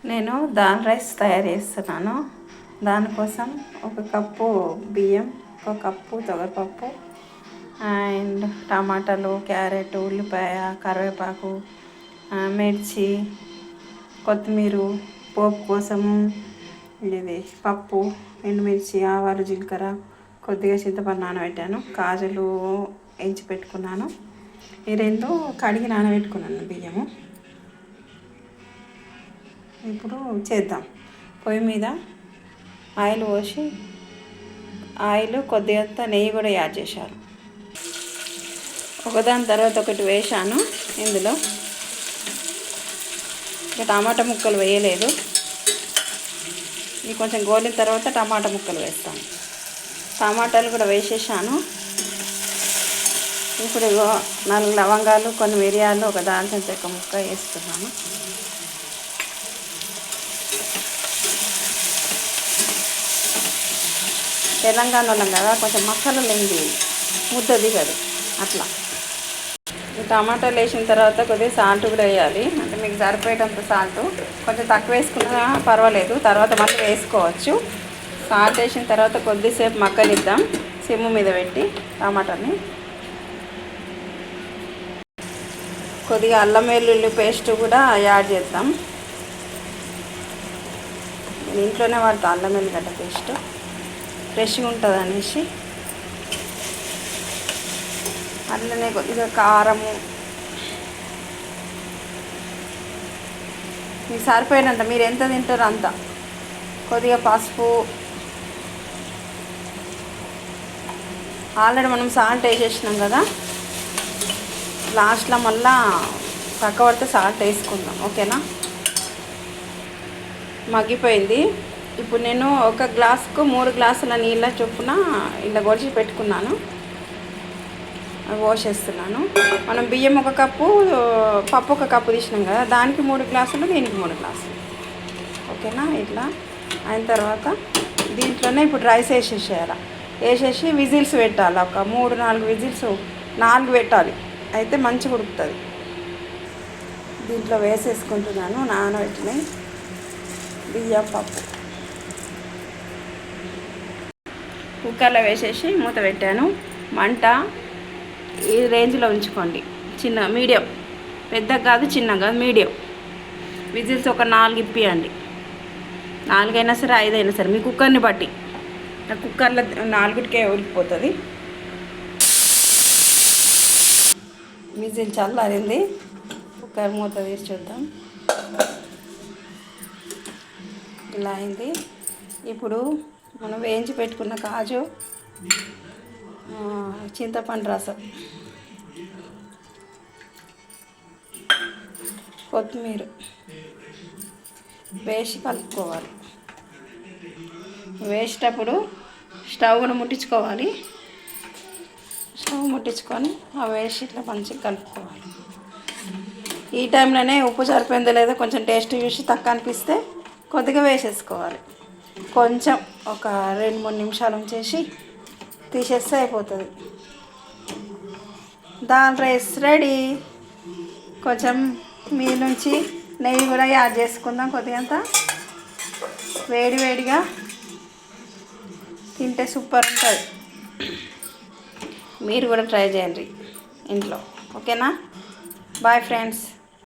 నేను దాల్ రైస్ తయారు చేస్తున్నాను. దానికోసం ఒక కప్పు బియ్యం, ఒక కప్పు తొగరపప్పు అండ్ టమాటాలు, క్యారెట్, ఉల్లిపాయ, కరివేపాకు, మిర్చి, కొత్తిమీర, పోపు కోసము ఇది పప్పు, ఎండుమిర్చి, ఆవాలు, జీలకర్ర, కొద్దిగా చింతపండు నానబెట్టాను, కాజులు ఎంచి పెట్టుకున్నాను. ఈ రెండు కడిగి నానబెట్టుకున్నాను బియ్యము. ఇప్పుడు చేద్దాం. పొయ్యి మీద ఆయిల్ పోసి ఆయిల్ కొద్దిగా నెయ్యి కూడా యాడ్ చేశాను. ఒకదాని తర్వాత ఒకటి వేసాను. ఇందులో ఇక టమాటా ముక్కలు వేయలేదు. ఇది కొంచెం గోలిన తర్వాత టమాటా ముక్కలు వేస్తాను. టమాటాలు కూడా వేసేసాను. ఇప్పుడు 4 లవంగాలు, కొన్ని మిరియాలు, ఒక దాల్చిన చెక్క ముక్క వేస్తున్నాను. తెలంగాణ వాళ్ళం కదా, కొంచెం మసాలా లేనిది ముద్ద దిగదు అట్లా. టమాటాలు వేసిన తర్వాత కొద్దిగా సాల్ట్ కూడా వేయాలి. అంటే మీకు సరిపోయేటంత సాల్ట్, కొంచెం తక్కువ వేసుకున్నా పర్వాలేదు, తర్వాత మళ్ళీ వేసుకోవచ్చు. సాల్ట్ వేసిన తర్వాత కొద్దిసేపు మగ్గనిద్దాం సిమ్ మీద పెట్టి టమాటాని. కొద్దిగా అల్లం వెల్లుల్లి పేస్ట్ కూడా యాడ్ చేద్దాం. నేను ఇంట్లోనే వాడతాను అల్లం వెల్లిగడ్డ పేస్ట్, ఫ్రెష్గా ఉంటుంది అనేసి. అట్లనే కొద్దిగా కారము, మీకు సరిపోయినంత, మీరు ఎంత తింటారో అంత, కొద్దిగా పసుపు. ఆల్రెడీ మనం సాల్ట్ వేసేసినాం కదా, లాస్ట్లో మళ్ళా తక్కువ పడితే సాల్ట్ వేసుకుందాం. ఓకేనా? మగ్గిపోయింది. ఇప్పుడు నేను ఒక గ్లాసుకు 3 గ్లాసుల నీళ్ళ చొప్పున ఇలా గొడిచి పెట్టుకున్నాను, పోసేస్తున్నాను. మనం బియ్యం 1 కప్పు, పప్పు 1 కప్పు తీసినాం కదా, దానికి 3 గ్లాసులు, దీనికి 3 గ్లాసులు. ఓకేనా? ఇట్లా అయిన తర్వాత దీంట్లోనే ఇప్పుడు రైస్ వేసేసేయాలి. వేసేసి విజిల్స్ పెట్టాలి. ఒక 3-4 విజిల్స్, 4 పెట్టాలి, అయితే మంచిగా ఉడుకుతుంది. దీంట్లో వేసేసుకుంటున్నాను నానబెట్టినాయి బియ్యం, పప్పు. కుక్కర్లో వేసేసి మూత పెట్టాను. మంట ఈ రేంజ్లో ఉంచుకోండి. మీడియం, పెద్దగా కాదు, చిన్నగా కాదు, మీడియం. విజిల్స్ ఒక 4 ఇప్పియండి. 4 అయినా సరే, 5 అయినా సరే, మీ కుక్కర్ని బట్టి. కుక్కర్లో 4కే ఉడికిపోతుంది. విజిల్ చల్లారింది. కుక్కర్ మూత తీసి చూద్దాం. ఇలా అయింది. ఇప్పుడు మనం వేయించి పెట్టుకున్న కాజు, చింతపండు రసం, కొత్తిమీర వేసి కలుపుకోవాలి. వేసేటప్పుడు స్టవ్ను ముట్టించుకోవాలి. స్టవ్ ముట్టించుకొని అవి వేసి ఇట్లా మంచిగా కలుపుకోవాలి. ఈ టైంలోనే ఉప్పు సరిపోయిందో లేదో కొంచెం టేస్ట్ చూసి తక్కువ అనిపిస్తే కొద్దిగా వేసేసుకోవాలి. కొంచెం ఒక 2-3 నిమిషాలు ఉంచేసి తీసేస్తే అయిపోతుంది. Dal rice ready. కొంచెం మీ నుంచి నెయ్యి కూడా యాడ్ చేసుకుందాం కొద్దిగంత. వేడివేడిగా తింటే సూపర్ ఉంటుంది. మీరు కూడా ట్రై చేయండి ఇంట్లో. ఓకేనా? Bye friends.